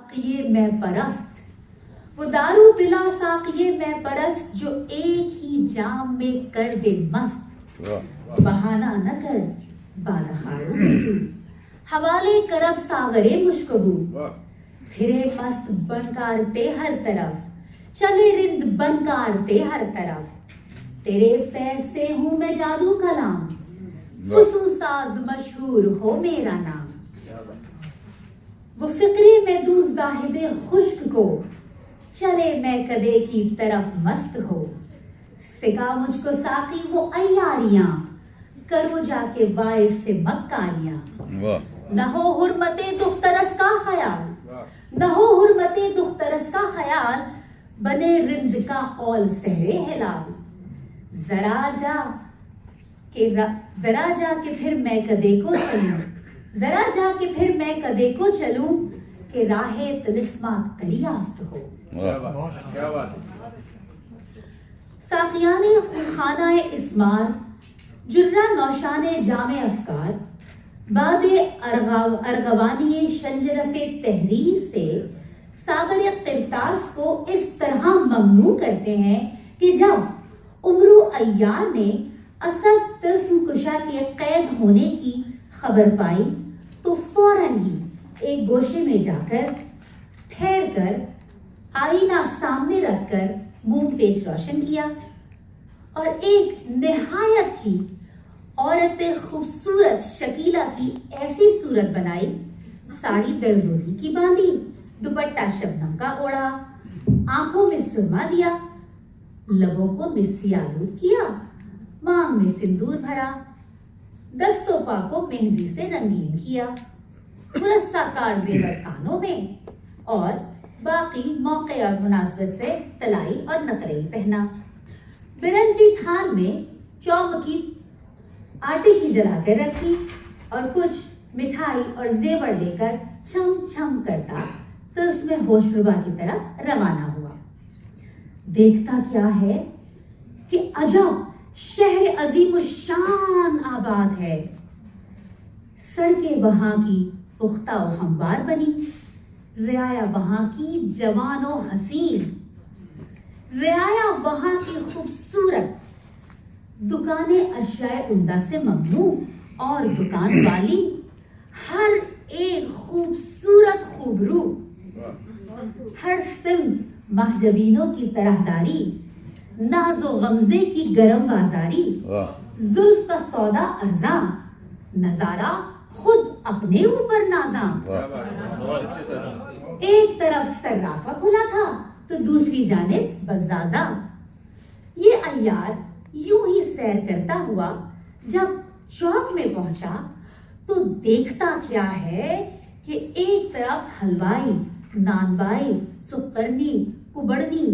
ساقیے میں پرست، وہ دارو پلا ساقیے میں پرست جو ایک ہی جام میں کر دے مست۔ بہانہ نہ کر بادخاروں سے تو، حوالے کرب ساغرے مشکبو، پھرے مست بنکارتے ہر طرف، چلے رند بنکارتے ہر طرف، تیرے فیض سے ہوں میں جادو کلام، خصوصاز مشہور ہو میرا نام۔ وہ فکرے میں دوں زاہد خشک کو، چلے میں کدے کی طرف مست ہو، سکھا مجھ کو ساقی وہ عیاریاں، کرو جا کے باعث سے مکاریاں۔ نہ ہو حرمت دخترس کا خیال، نہ ہو حرمت دخترس کا خیال، بنے رند کا اول سہرے ہلال۔ ذرا جا کے پھر میں کدے کو چلوں، ذرا جا کے پھر میں کدے کو چلوں، کہ راہ طلسمہ دریافت ہو۔ ساقیان خانہ اسمار، جرہ نوشان جامع افکار، بعد ارغوانی شنجرف تحریر سے ساغر قرطاس کو اس طرح ممنوع کرتے ہیں کہ جب عمرو عیار نے اسد طلسم کشا کے قید ہونے کی خبر پائی تو فوراً ہی ایک گوشے میں جا کر ٹھہر کر آئینہ سامنے رکھ کر منہ پیچ روشن کیا اور ایک نہایت ہی عورت خوبصورت شکیلہ کی ایسی صورت بنائی، ساڑی درزوزی کی باندھی، دوپٹہ شبنم کا اوڑھا، آنکھوں میں سرما دیا، لبوں کو مسی آلود کیا، مانگ میں سندور بھرا، دست و پا کو مہندی سے رنگین کیا، مرصع کار زیور کانوں میں، اور باقی موقع اور مناسبت سے طلائی اور نقرئی پہنا، برنجی تھال میں چومکی آٹے کی جلا کر رکھی اور کچھ مٹھائی اور زیور لے کر چھم چھم کرتا طلسم ہوشربا کی طرف روانہ ہوا۔ دیکھتا کیا ہے کہ عجب شہر عظیم الشان آباد ہے، سڑکیں وہاں کی پختہ و ہموار بنی، رعایا وہاں کی جوان و حسین، رعایا وہاں کی خوبصورت، دکانیں اشیاء عمدہ سے ممنوع، اور دکان والی ہر ایک خوبصورت خوبرو، ہر سمت محجبینوں کی طرحداری، ناز و غمزے کی گرم بازاری، زلف کا سودا ارزاں، نظارہ خود اپنے اوپر نازاں۔ ایک طرف صرافہ کھلا تھا تو دوسری جانب بزازہ۔ یہ عیار یوں ہی سیر کرتا ہوا جب چوک میں پہنچا تو دیکھتا کیا ہے کہ ایک طرف حلوائی، نانبائی، سکرنی، کبڑنی،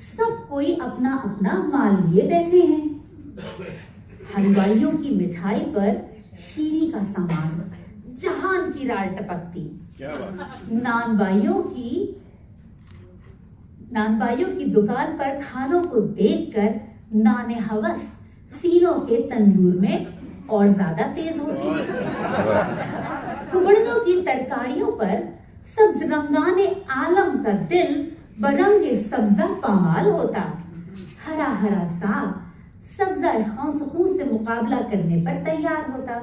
سب کوئی اپنا اپنا مال لیے بیٹھے ہیں۔ حلوائیوں کی مٹھائی پر شیریں کا سامان جہان کی رال ٹپکتی، نانبائیوں کی دکان پر کھانوں کو دیکھ کر نان ہوس سینوں کے تندور میں اور زیادہ تیز ہوتی، کبڑنوں کی ترکاریوں پر سبز رنگان عالم کا دل برنگ سبزہ پامال ہوتا، ہرا ہرا ساگ سبزہ خون سے مقابلہ کرنے پر تیار ہوتا۔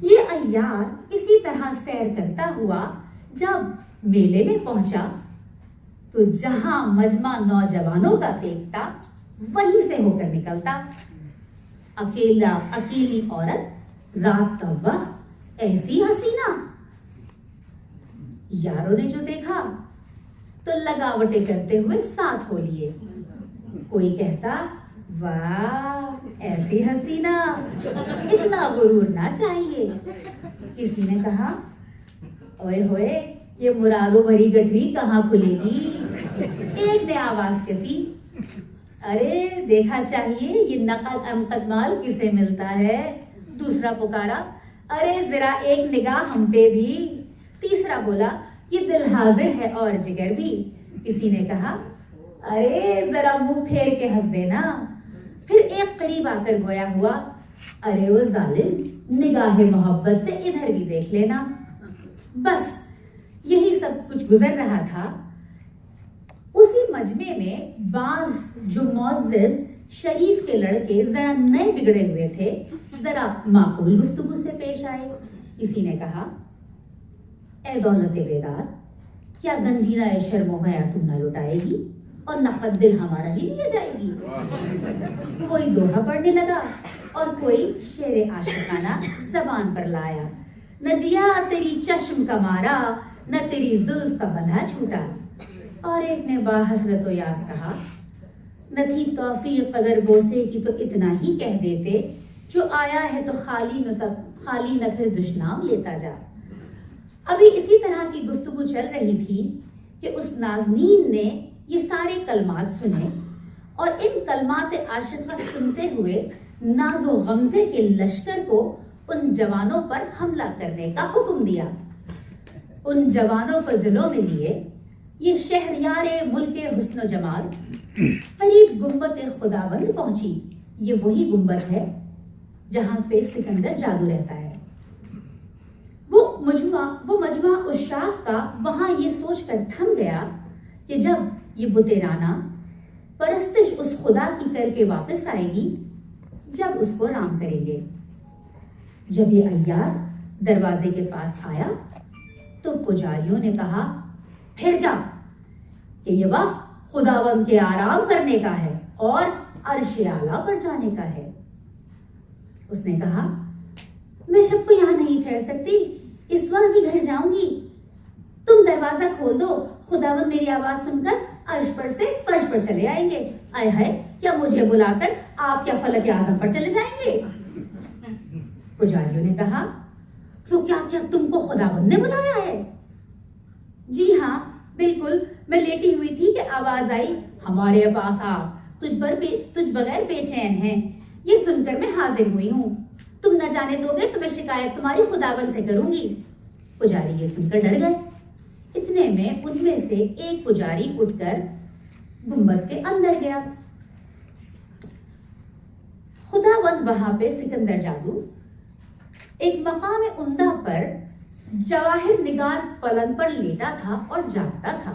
یہ عیار اسی طرح سیر کرتا ہوا جب میلے میں پہنچا تو جہاں مجمع نوجوانوں کا دیکھتا وہیں سے ہو کر نکلتا۔ اکیلی عورت، رات کا وقت، ایسی حسینہ، یاروں نے جو دیکھا تو لگاوٹیں کرتے ہوئے ساتھ ہو لیے۔ کوئی کہتا واہ ایسی حسینہ، اتنا غرور نہ چاہیے۔ کسی نے کہا اوئے ہوئے یہ مرادو بھری گٹھری کہاں کھلے گی۔ ایک نے آواز کسی، ارے دیکھا چاہیے یہ نقد انقد مال کسے ملتا ہے۔ دوسرا پکارا ارے ذرا ایک نگاہ ہم پہ بھی۔ تیسرا بولا یہ دل حاضر ہے اور جگر بھی۔ کسی نے کہا ارے ذرا منہ پھیر کے ہنس دینا۔ پھر ایک قریب آ کر گویا ہوا ارے وہ ظالم نگاہ محبت سے ادھر بھی دیکھ لینا۔ بس یہی سب کچھ گزر رہا تھا، اسی مجمع میں بعض جو معزز شریف کے لڑکے ذرا نئے بگڑے ہوئے تھے ذرا معقول گفتگو سے پیش آئے. کسی نے کہا، اے دولت بیدار، کیا گنجینہ شرم و حیا تم نہ لٹائے گی اور نقد دل ہمارا ہی لیا جائے گی؟ کوئی دوہا پڑھنے لگا اور کوئی شعر عاشقانہ زبان پر لایا. نہ جیا تیری چشم کا مارا، نہ تیری زلف کا بندھا چھوٹا. اور ایک نے باحسرت و یاس کہا، نہ تھی توفیق اگر بوسے کی تو اتنا ہی کہہ دیتے، جو آیا ہے تو خالی نہ پھر دشنام لیتا جا. ابھی اسی طرح کی گفتگو چل رہی تھی کہ اس نازنین نے یہ سارے کلمات سنے اور ان کلمات عاشقہ سنتے ہوئے ناز و غمزے کے لشکر کو ان جوانوں پر حملہ کرنے کا حکم دیا. ان جوانوں کو جلوں میں لیے یہ شہریار ملک حسن و جمال قریب گنبد خداوند پہنچی. یہ وہی گنبد ہے جہاں پہ سکندر جادو رہتا ہے. وہ مجمع عشاق کا وہاں یہ سوچ کر تھم گیا کہ جب یہ بتیرانہ پرستش اس خدا کی کر کے واپس آئے گی جب اس کو رام کریں گے. جب یہ عیار دروازے کے پاس آیا تو پجاریوں نے کہا، پھر جا کہ یہ وقت خداوند کے آرام کرنے کا ہے اور عرش اعلیٰ پر جانے کا ہے. اس نے کہا، میں شب کو یہاں نہیں ٹھہر سکتی، اس وقت ہی گھر جاؤں گی. تم دروازہ کھول دو، خداوند میری آواز سن کر عرش پر سے فرش پر چلے آئیں گے. آئے ہائے، کیا مجھے بلا کر آپ کیا فلک اعظم پر چلے جائیں گے؟ پجاریوں نے کہا، تو کیا تم کو خداوند نے بلایا ہے؟ جی ہاں بالکل، میں لیٹی ہوئی تھی کہ آواز آئی، ہمارے پاس آ، تجھ بغیر بے چین ہیں. یہ سن کر میں حاضر ہوئی ہوں. تم نہ جانے دو گے تو میں شکایت تمہاری خداوند سے کروں گی. پجاری یہ سن کر ڈر گئے. اتنے میں ان میں سے ایک پجاری اٹھ کر گنبد کے اندر گیا. خداوند وہاں پہ سکندر جادو ایک مقام عمدہ پر جواہر نگار پلنگ پر لیٹا تھا اور جاگتا تھا.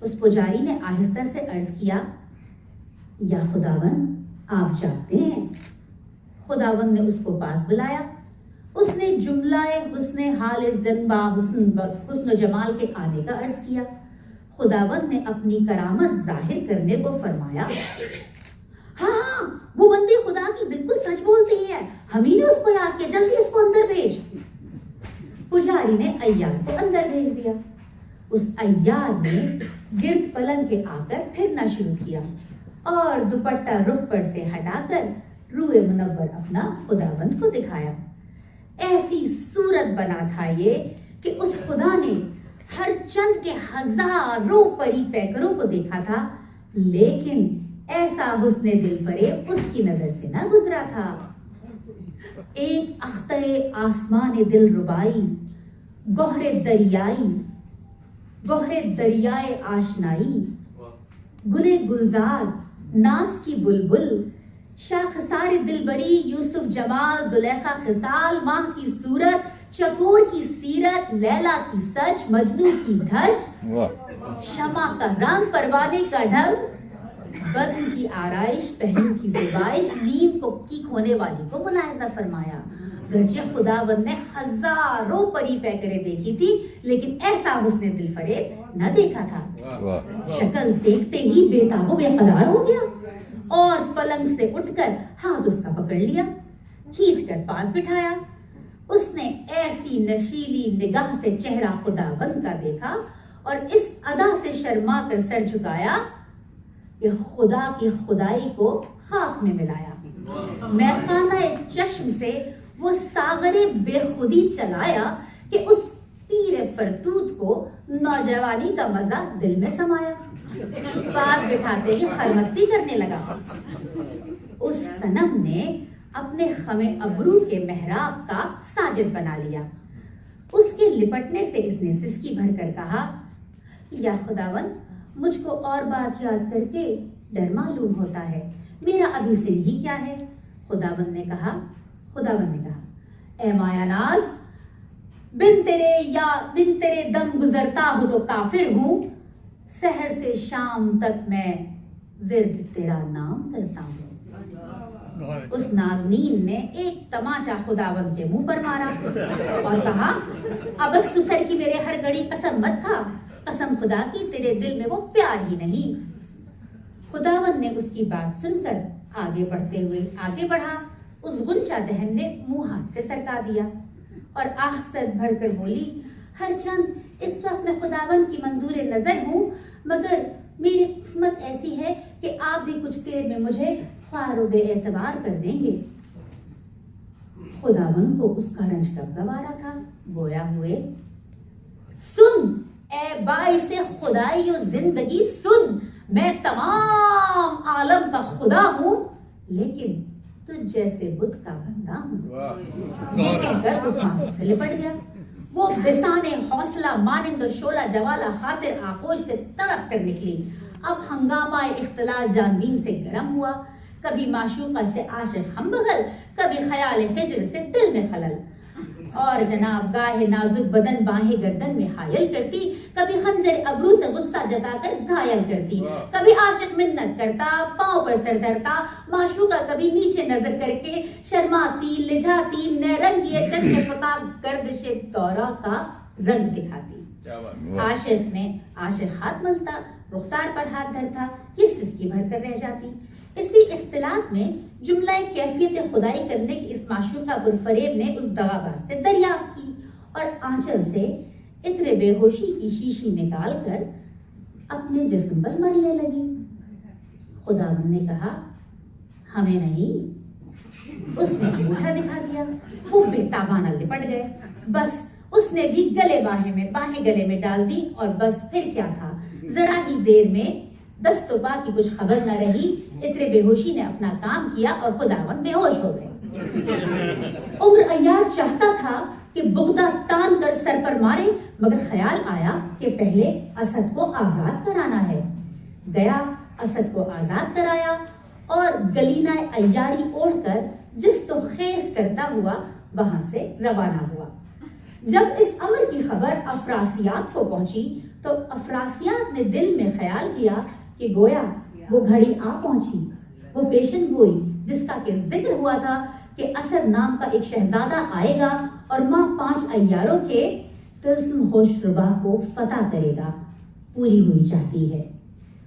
اس پجاری نے آہستہ سے عرض کیا، یا خداوند آپ جاگتے ہیں؟ خداوند نے اس کو پاس بلایا. اس نے جملہ حسن حال زنبا حسن و جمال کے آنے کا عرض کیا. خداوند نے اپنی کرامت ظاہر کرنے کو فرمایا، ہاں وہ بندی خدا کی بالکل سچ بولتی ہے، ہم ہی نے اس کو یاد کیا، جلدی اس کو اندر بھیج. پجاری نے عیار کو اندر بھیج دیا. اس عیار نے گرد پلنگ کے آ کر پھرنا شروع کیا اور دوپٹہ رخ پر سے ہٹا کر روئے منور اپنا خداوند کو دکھایا. ایسی صورت بنا تھا یہ کہ اس خدا نے ہر چند کے ہزاروں پری پیکروں کو دیکھا تھا، لیکن ایسا حسن دل فریب اس کی نظر سے نہ گزرا تھا. ایک اختر آسمان دل ربائی، گوہر دریائے آشنائی، گلے گلزار، ناز کی بلبل، شاخسار دلبری، یوسف جمال، زلیخا خصال، ماہ کی صورت، چکور کی سیرت، لیلا کی سچ، مجنو کی دھج، شمع کا رنگ، پروانے کا ڈھنگ، بزم کی آرائش، پہلو کی زیبائش، نیم کی کھونے والی کو ملاحظہ فرمایا. گرچہ خداوند نے ہزاروں پری پیکریں دیکھی تھی لیکن ایسا حسن دل فریب نہ دیکھا تھا. شکل دیکھتے ہی بےتاب و بے قرار ہو گیا اور پلنگ سے اٹھ کر ہاتھ اس کا پکڑ لیا، کھینچ کر پاس بٹھایا. اس نے ایسی نشیلی نگاہ سے چہرہ خداوند کا دیکھا اور اس ادا سے شرما کر سر جھکایا کہ خدا کی خدائی کو خاک میں ملایا. میخانہ چشم سے وہ ساغر بے خودی چلایا کہ اس پیر فرتوت کو نوجوانی کا مزہ دل میں سمایا. پاس بٹھاتے ہی خرمستی کرنے لگا. اس صنم نے اپنے خم ابرو کے محراب کا ساجد بنا لیا. اس کے لپٹنے سے اس نے سسکی بھر کر کہا، یا خداوند مجھ کو اور بات یاد کر کے ڈر معلوم ہوتا ہے، میرا ابھی سن ہی کیا ہے. خداوند نے کہا، اے مایا ناز، بن تیرے دم گزرتا ہوں تو کافر ہوں، سحر سے شام تک میں ورد تیرا نام کرتا ہوں۔ اس نازنین نے ایک تماچا خداوند کے منہ پر مارا اور کہا، ابس تو سر کی میرے ہر گھڑی قسم مت کھا، قسم خدا کی تیرے دل میں وہ پیار ہی نہیں۔ خداوند نے اس کی بات سن کر آگے بڑھا۔ اس غنچہ دہن نے منہ ہاتھ سے سرکا دیا اور آہستہ بڑھ کر بولی، ہر چند اس وقت میں خداوند کی منظور نظر ہوں، مگر میری قسمت ایسی ہے کہ آپ بھی کچھ دیر میں مجھے خوار و بے اعتبار کر دیں گے۔ خداوند کو اس کا رنج کب گوارا تھا، گویا ہوئے، سن اے باعث خدائی و زندگی سن، میں تمام عالم کا خدا ہوں لیکن تجھ جیسے بت کا بندہ ہوں۔ یہ کہہ کر اس ماہر سے لپٹ گیا۔ وہ بسانے حوصلہ مانند و شعلہ جوالہ خاطر آغوش سے تڑپ کر نکلی۔ اب ہنگامہ اختلاط جانبین سے گرم ہوا، کبھی معشوقہ سے عاشق ہم بغل، کبھی خیال ہجر سے دل میں خلل، اور جناب گاہے نازک بدن باہیں گردن میں حائل کرتی، کبھی خنجر ابرو سے غصہ جتا کر گھائل کرتی، کبھی عاشق منت کرتا پاؤں پر سر دھرتا، معشوقہ کبھی نیچے نظر کر کے شرماتی لجاتی نیرنگی چشم فتاق گردش دورہ کا رنگ دکھاتی۔ عاشق ہاتھ ملتا، رخسار پر ہاتھ دھرتا، یہ سسکی بھر کر رہ جاتی۔ اسی اختلاط میں جملہ کیفیت خدائی کرنے کی اس معشوقہ پرفریب نے اس دغاباز سے دریافت کی اور آنچل سے عطر بے ہوشی کی شیشی نکال کر اپنے جسم پر مرنے لگی۔ خداوند نے کہا، ہمیں نہیں۔ اس نے انگوٹھا دکھا دیا، وہ بے تابانہ لپٹ گئے۔ بس اس نے بھی باہیں گلے میں ڈال دی اور بس پھر کیا تھا، ذرا ہی دیر میں دست و پا کی کچھ خبر نہ رہی۔ عطر بے ہوشی نے اپنا کام کیا اور خداوند بے ہوش ہو گئے۔ عمر عیار چاہتا تھا کہ بغدہ تان کر سر پر مارے، مگر خیال آیا کہ پہلے اسد کو آزاد کرانا ہے۔ گیا، اسد کو آزاد کرایا اور گلینہ عیاری اوڑھ کر جس تو خیز کرتا ہوا وہاں سے روانہ ہوا۔ جب اس امر کی خبر افراسیاب کو پہنچی تو افراسیاب نے دل میں خیال کیا کہ گویا وہ گھڑی آ پہنچی، وہ پیشن گوئی جس کا کہ ذکر ہوا تھا کہ اسد نام کا ایک شہزادہ آئے گا اور ماں 5 عیاروں کے طلسم ہوش ربا کو فتح کرے گا، پوری ہوئی چاہتی ہے۔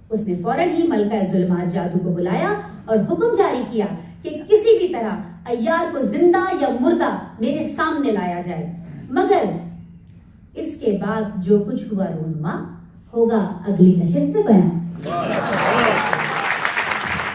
اس نے فوراً ہی ملکہ ظلمات جادو کو بلایا اور حکم جاری کیا کہ کسی بھی طرح عیار کو زندہ یا مردہ میرے سامنے لایا جائے، مگر اس کے بعد جو کچھ ہوا رونما ہوگا اگلی نشست میں بیان۔